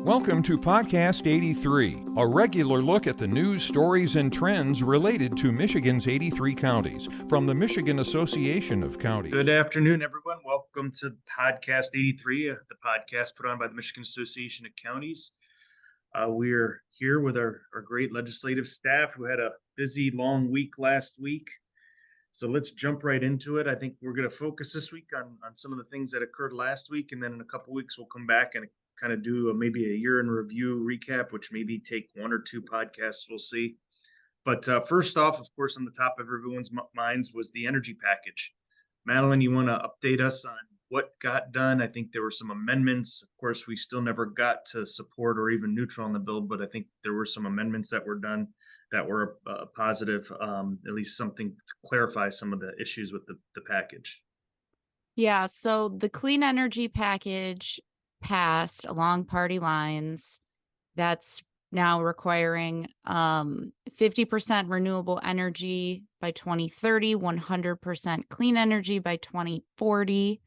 Welcome to Podcast 83, a regular look at the news, stories, and trends related to Michigan's 83 counties from the Michigan Association of Counties. Good afternoon, everyone. Welcome to Podcast 83, the podcast put on by the Michigan Association of Counties. We're here with our great legislative staff who had a busy, long week last week. So let's jump right into it. I think we're going to focus this week on some of the things that occurred last week, and then in a couple weeks we'll come back and kind of do maybe a year in review recap, which maybe take one or two podcasts, we'll see. But first off, of course, on the top of everyone's minds was the energy package. Madeline, you want to update us on what got done? I think there were some amendments. Of course, we still never got to support or even neutral on the bill, but I think there were some amendments that were done that were positive, at least something to clarify some of the issues with the package. Yeah, so the clean energy package passed along party lines. That's now requiring 50% renewable energy by 2030, 100% clean energy by 2040.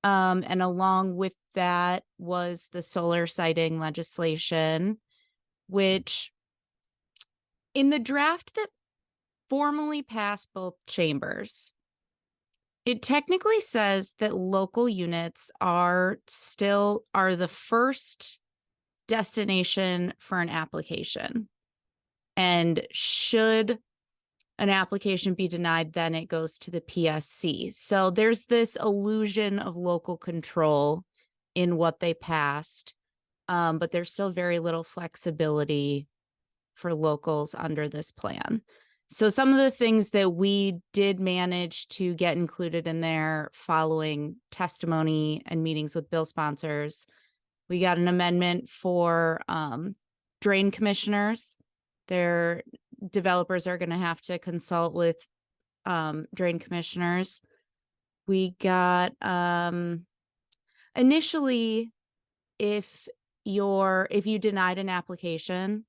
And along with that was the solar siting legislation, which in the draft that formally passed both chambers, it technically says that local units are the first destination for an application. And should an application be denied, then it goes to the PSC. So there's this illusion of local control in what they passed, but there's still very little flexibility for locals under this plan. So some of the things that we did manage to get included in there following testimony and meetings with bill sponsors, we got an amendment for drain commissioners. Their developers are going to have to consult with drain commissioners. We got initially, if you denied an application,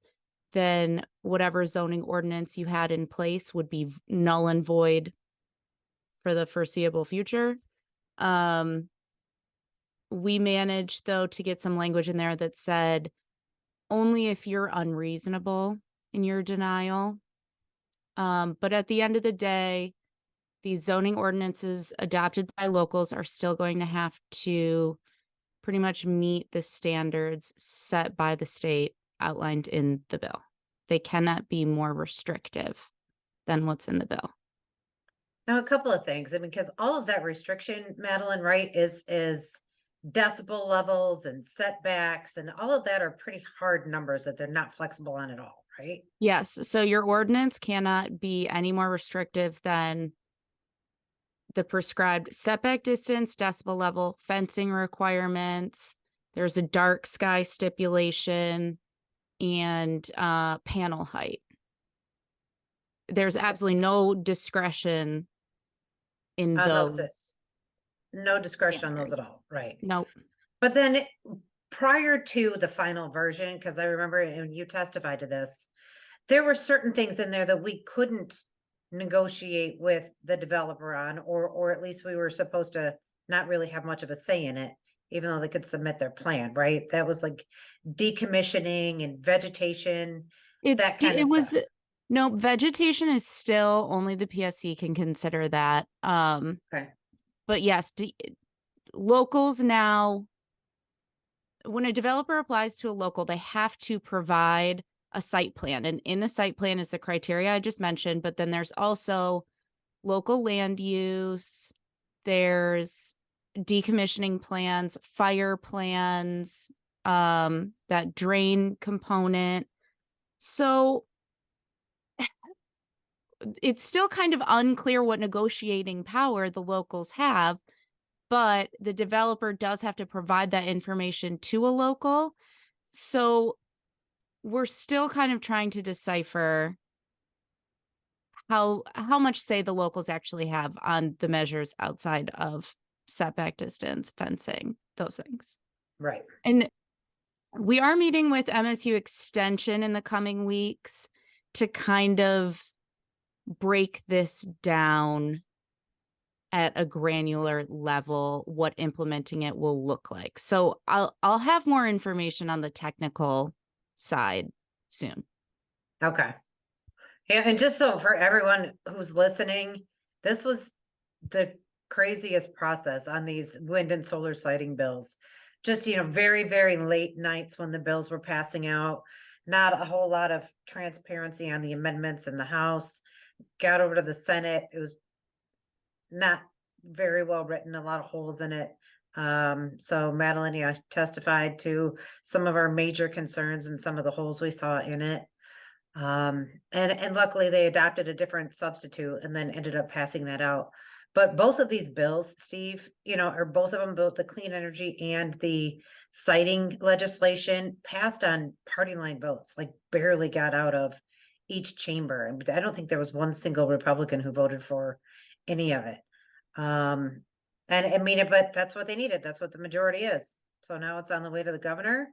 then whatever zoning ordinance you had in place would be null and void for the foreseeable future. We managed, though, to get some language in there that said only if you're unreasonable in your denial. But at the end of the day, these zoning ordinances adopted by locals are still going to have to pretty much meet the standards set by the state outlined in the bill. They cannot be more restrictive than what's in the bill. Now, a couple of things. Because all of that restriction, Madeline, right, is decibel levels and setbacks, and all of that are pretty hard numbers that they're not flexible on at all, right? Yes. So your ordinance cannot be any more restrictive than the prescribed setback distance, decibel level, fencing requirements. There's a dark sky stipulation and panel height. There's absolutely no discretion in those. No discretion on those at all, right? Nope. But then prior to the final version, because I remember when you testified to this, there were certain things in there that we couldn't negotiate with the developer on, or at least we were supposed to not really have much of a say in it, even though they could submit their plan, right? That was like decommissioning and vegetation, that kind of stuff. No, vegetation is still only the PSC can consider that. Okay. But yes, locals now, when a developer applies to a local, they have to provide a site plan. And in the site plan is the criteria I just mentioned, but then there's also local land use, there's decommissioning plans, fire plans, that drain component. So it's still kind of unclear what negotiating power the locals have, but the developer does have to provide that information to a local. So we're still kind of trying to decipher how much say the locals actually have on the measures outside of setback distance, fencing, those things. Right. And we are meeting with MSU Extension in the coming weeks to kind of break this down at a granular level what implementing it will look like. So I'll have more information on the technical side soon. Okay. Yeah, and just so for everyone who's listening, this was the craziest process on these wind and solar siting bills. Just, very, very late nights when the bills were passing out, not a whole lot of transparency on the amendments in the House. Got over to the Senate, it was not very well written, a lot of holes in it. So Madeline, testified to some of our major concerns and some of the holes we saw in it. And luckily they adopted a different substitute and then ended up passing that out. But both of these bills, Steve, are both of them, both the clean energy and the citing legislation, passed on party line votes, like barely got out of each chamber. And I don't think there was one single Republican who voted for any of it. And I mean, but that's what they needed. That's what the majority is. So now it's on the way to the governor.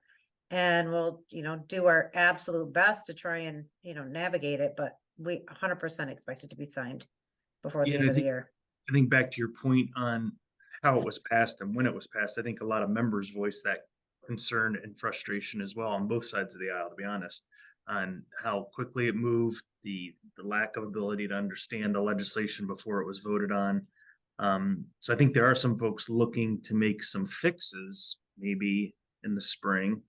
And we'll, do our absolute best to try and, navigate it, but we 100% expect it to be signed before the end of the year. I think back to your point on how it was passed and when it was passed, I think a lot of members voiced that concern and frustration as well on both sides of the aisle, to be honest, on how quickly it moved, the lack of ability to understand the legislation before it was voted on. So I think there are some folks looking to make some fixes, maybe in the spring,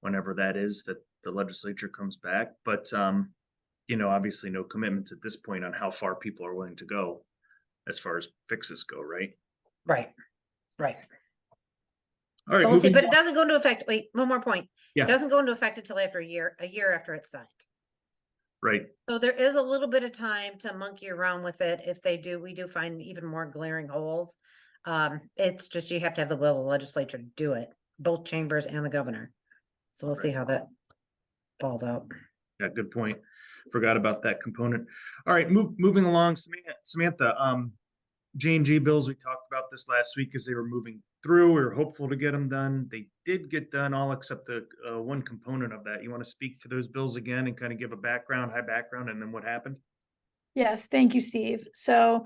whenever that is that the legislature comes back. But, obviously no commitments at this point on how far people are willing to go as far as fixes go, right? Right. All right. So we'll see, but it doesn't go into effect. Wait, one more point. Yeah. It doesn't go into effect until after a year after it's signed. Right. So there is a little bit of time to monkey around with it. If we do find even more glaring holes. It's just, you have to have the will of the legislature to do it, both chambers and the governor. So we'll see how that falls out. Yeah, good point. Forgot about that component. All right, moving along, Samantha. J&G bills, we talked about this last week as they were moving through. We were hopeful to get them done. They did get done, all except the one component of that. You want to speak to those bills again and kind of give a high background, and then what happened? Yes, thank you, Steve. So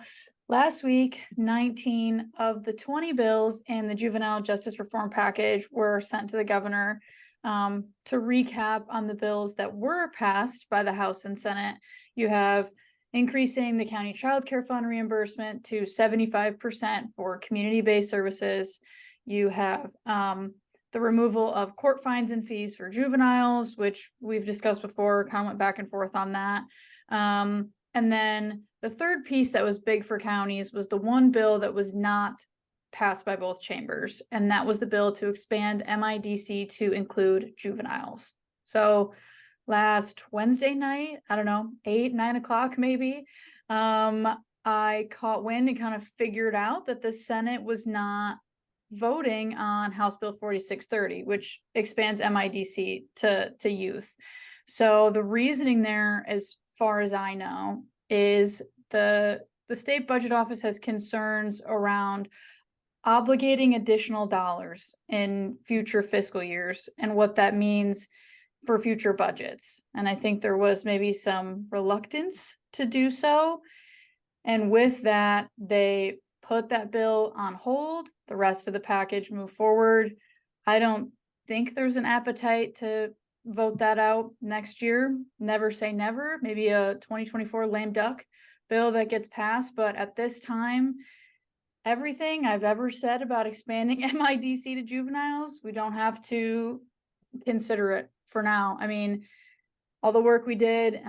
last week, 19 of the 20 bills in the Juvenile Justice Reform package were sent to the governor. To recap on the bills that were passed by the House and Senate, you have increasing the county child care fund reimbursement to 75% for community-based services. You have the removal of court fines and fees for juveniles, which we've discussed before, kind of went back and forth on that. And then the third piece that was big for counties was the one bill that was not passed by both chambers, and that was the bill to expand MIDC to include juveniles. So last Wednesday night, I don't know, 8-9 o'clock maybe, I caught wind and kind of figured out that the Senate was not voting on House Bill 4630, which expands MIDC to youth. So the reasoning there, as far as I know, is the state budget office has concerns around obligating additional dollars in future fiscal years and what that means for future budgets. And I think there was maybe some reluctance to do so. And with that, they put that bill on hold. The rest of the package moved forward. I don't think there's an appetite to vote that out next year. Never say never. Maybe a 2024 lame duck bill that gets passed. But at this time, everything I've ever said about expanding MIDC to juveniles, we don't have to consider it for now. I mean, all the work we did,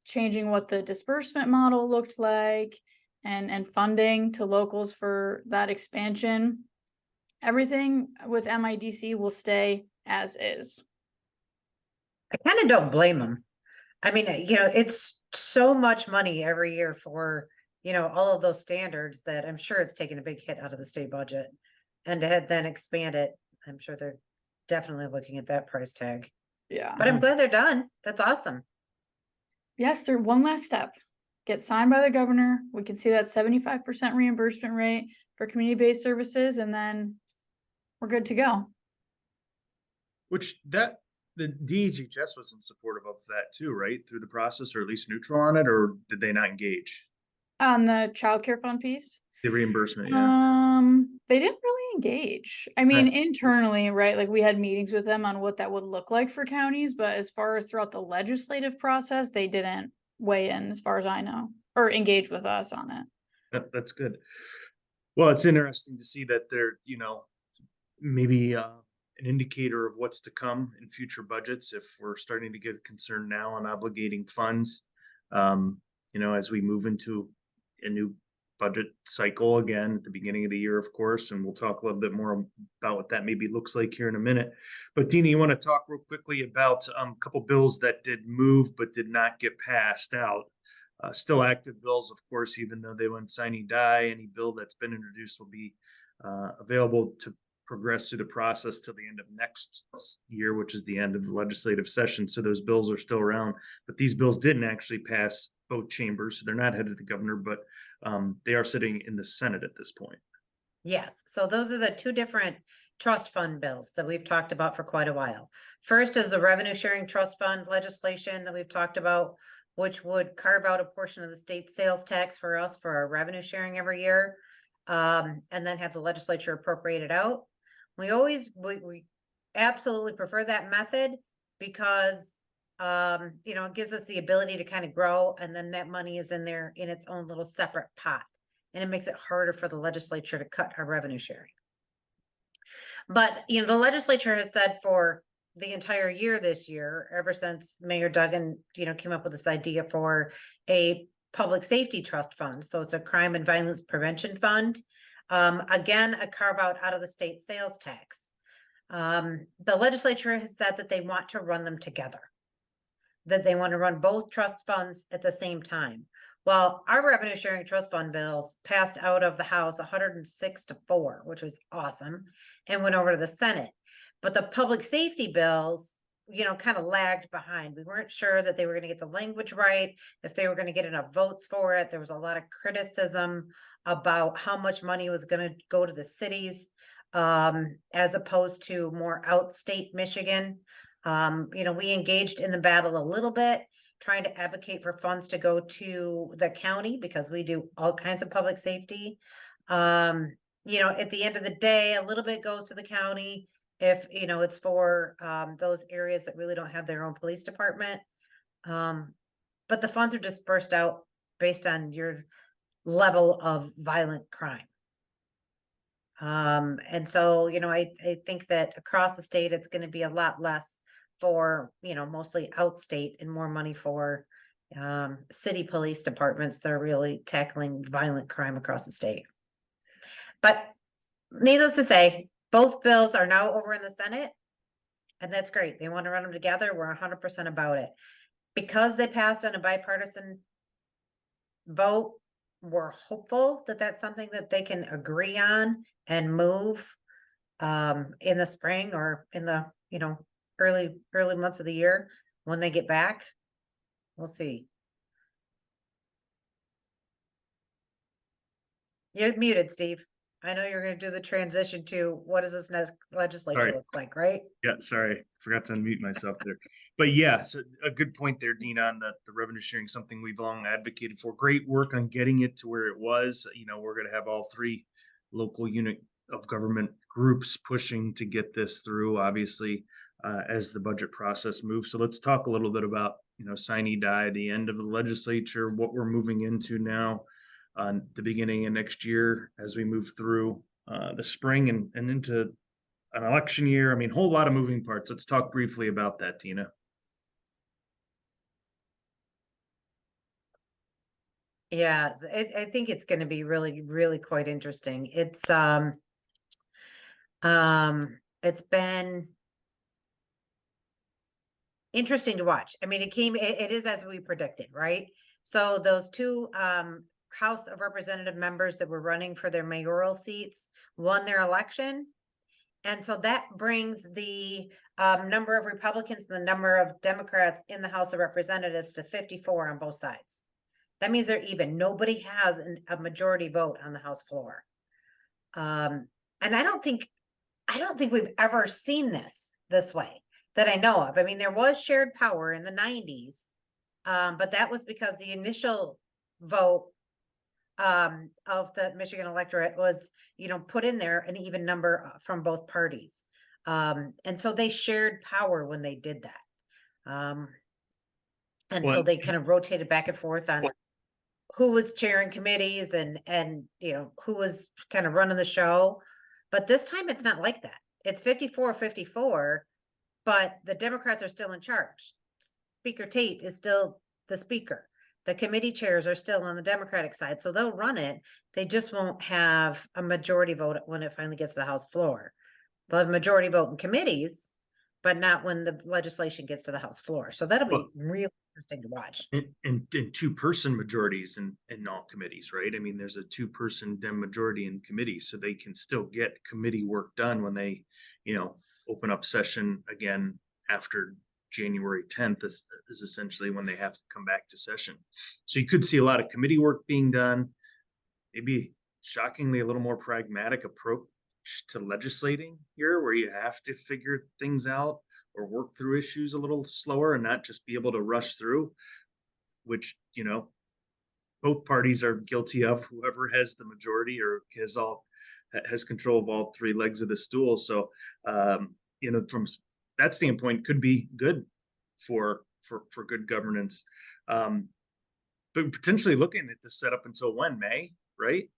changing what the disbursement model looked like and funding to locals for that expansion, everything with MIDC will stay as is. I kind of don't blame them. I mean, it's so much money every year for, all of those standards that I'm sure it's taken a big hit out of the state budget. And to then expand it, I'm sure they're definitely looking at that price tag. Yeah. But I'm glad they're done. That's awesome. Yes, they're one last step. Get signed by the governor. We can see that 75% reimbursement rate for community-based services, and then we're good to go. Which the DHHS was in supportive of that too, right? Through the process, or at least neutral on it, or did they not engage? On the child care fund piece? The reimbursement, yeah. They didn't really engage. I mean, internally, right? Like we had meetings with them on what that would look like for counties, but as far as throughout the legislative process, they didn't weigh in as far as I know, or engage with us on it. That's good. Well, it's interesting to see that they're, maybe an indicator of what's to come in future budgets if we're starting to get concerned now on obligating funds. As we move into a new budget cycle again at the beginning of the year, of course, and we'll talk a little bit more about what that maybe looks like here in a minute. But Deena, you want to talk real quickly about a couple bills that did move but did not get passed out. Still active bills, of course, even though they went sine die. Any bill that's been introduced will be available to progress through the process till the end of next year, which is the end of the legislative session. So those bills are still around, but these bills didn't actually pass both chambers. So they're not headed to the governor, but they are sitting in the Senate at this point. Yes, so those are the two different trust fund bills that we've talked about for quite a while. First is the revenue sharing trust fund legislation that we've talked about, which would carve out a portion of the state sales tax for us for our revenue sharing every year, and then have the legislature appropriate it out. We absolutely prefer that method because it gives us the ability to kind of grow, and then that money is in there in its own little separate pot, and it makes it harder for the legislature to cut our revenue sharing. But the legislature has said for the entire year this year, ever since Mayor Duggan came up with this idea for a public safety trust fund, so it's a crime and violence prevention fund. Again, a carve out of the state sales tax. The legislature has said that they want to run them together, that they want to run both trust funds at the same time. Well, our revenue sharing trust fund bills passed out of the House 106-4, which was awesome, and went over to the Senate. But the public safety bills, kind of lagged behind. We weren't sure that they were going to get the language right, if they were going to get enough votes for it. There was a lot of criticism about how much money was going to go to the cities, as opposed to more outstate Michigan. We engaged in the battle a little bit, trying to advocate for funds to go to the county because we do all kinds of public safety. At the end of the day, a little bit goes to the county if, it's for those areas that really don't have their own police department. But the funds are dispersed out based on your level of violent crime. And so, I think that across the state, it's going to be a lot less for, mostly outstate and more money for city police departments that are really tackling violent crime across the state. But needless to say, both bills are now over in the Senate, and that's great. They want to run them together. We're 100% about it. Because they passed on a bipartisan vote, we're hopeful that that's something that they can agree on and move in the spring or in the, early months of the year when they get back. We'll see. You're muted, Steve. I know you're going to do the transition to what does this next legislature look like, right? Yeah, sorry, forgot to unmute myself there. But yeah, so a good point there, Deena, on the revenue sharing, something we've long advocated for. Great work on getting it to where it was. We're going to have all three local unit of government groups pushing to get this through, obviously, as the budget process moves. So let's talk a little bit about, sine die, the end of the legislature, what we're moving into now on the beginning of next year as we move through the spring and into an election year. I mean, a whole lot of moving parts. Let's talk briefly about that, Deena. Yeah, I think it's going to be really, really quite interesting. It's been interesting to watch. I mean, it is as we predicted, right? So those two House of Representative members that were running for their mayoral seats won their election. And so that brings the number of Republicans and the number of Democrats in the House of Representatives to 54 on both sides. That means they're even. Nobody has a majority vote on the House floor. And I don't think we've ever seen this way that I know of. I mean, there was shared power in the 90s, but that was because the initial vote of the Michigan electorate was, put in there an even number from both parties. And so they shared power when they did that. And so Well, they kind of rotated back and forth on who was chairing committees and who was kind of running the show. But this time it's not like that. It's 54-54, but the Democrats are still in charge. Speaker Tate is still the speaker. The committee chairs are still on the Democratic side, so they'll run it. They just won't have a majority vote when it finally gets to the House floor. They'll have a majority vote in committees, but not when the legislation gets to the House floor. So that'll be really interesting to watch. and two-person majorities in all committees, right? I mean, there's a two-person Dem majority in committees, so they can still get committee work done when they, open up session again after January 10th is essentially when they have to come back to session. So you could see a lot of committee work being done, maybe shockingly a little more pragmatic approach to legislating here, where you have to figure things out or work through issues a little slower and not just be able to rush through, which, both parties are guilty of, whoever has the majority or has control of all three legs of the stool. So, from that standpoint, could be good for good governance. But potentially looking at this set up until when, May, right?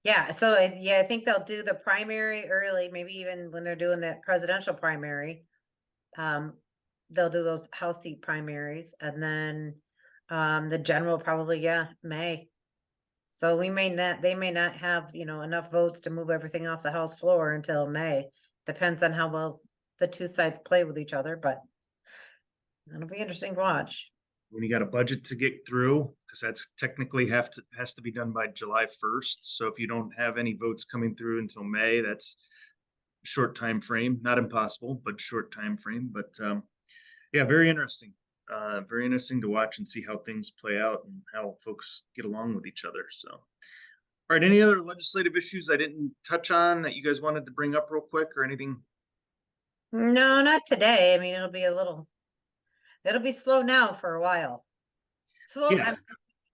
Yeah, so I think they'll do the primary early, maybe even when they're doing that presidential primary. They'll do those House seat primaries, and then the general probably, May. So they may not have, enough votes to move everything off the House floor until May. Depends on how well the two sides play with each other, but it'll be interesting to watch. When you got a budget to get through, because that's technically has to be done by July 1st. So if you don't have any votes coming through until May, that's a short time frame. Not impossible, but short time frame. But very interesting. Very interesting to watch and see how things play out and how folks get along with each other. So, all right, any other legislative issues I didn't touch on that you guys wanted to bring up real quick or anything? No, not today. I mean, it'll be slow now for a while.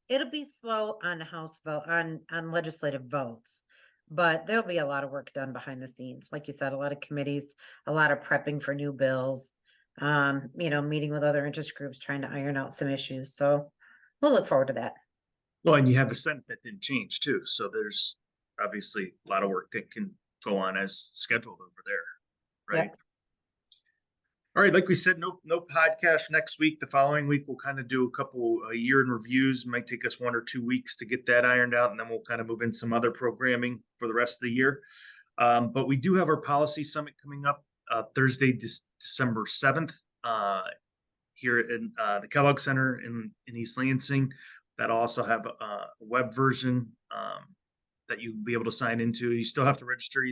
It'll be slow on House vote, on legislative votes, but there'll be a lot of work done behind the scenes. Like you said, a lot of committees, a lot of prepping for new bills, meeting with other interest groups, trying to iron out some issues. So we'll look forward to that. Well, and you have a Senate that didn't change too. So there's obviously a lot of work that can go on as scheduled over there. Right. Yep. All right. Like we said, no podcast next week. The following week, we'll kind of do a couple year in reviews. It might take us 1 or 2 weeks to get that ironed out. And then we'll kind of move in some other programming for the rest of the year. But we do have our policy summit coming up Thursday, December 7th, here in the Kellogg Center in East Lansing. That'll also have a web version that you'll be able to sign into. You still have to register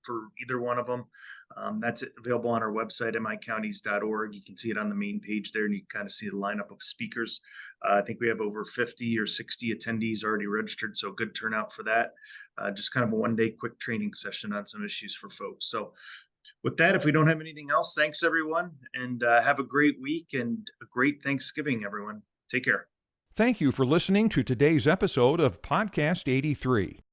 for either one of them. That's available on our website, micounties.org. You can see it on the main page there, and you can kind of see the lineup of speakers. I think we have over 50 or 60 attendees already registered, so good turnout for that. Just kind of a one-day quick training session on some issues for folks. So with that, if we don't have anything else, thanks everyone, and have a great week and a great Thanksgiving, everyone. Take care. Thank you for listening to today's episode of Podcast 83.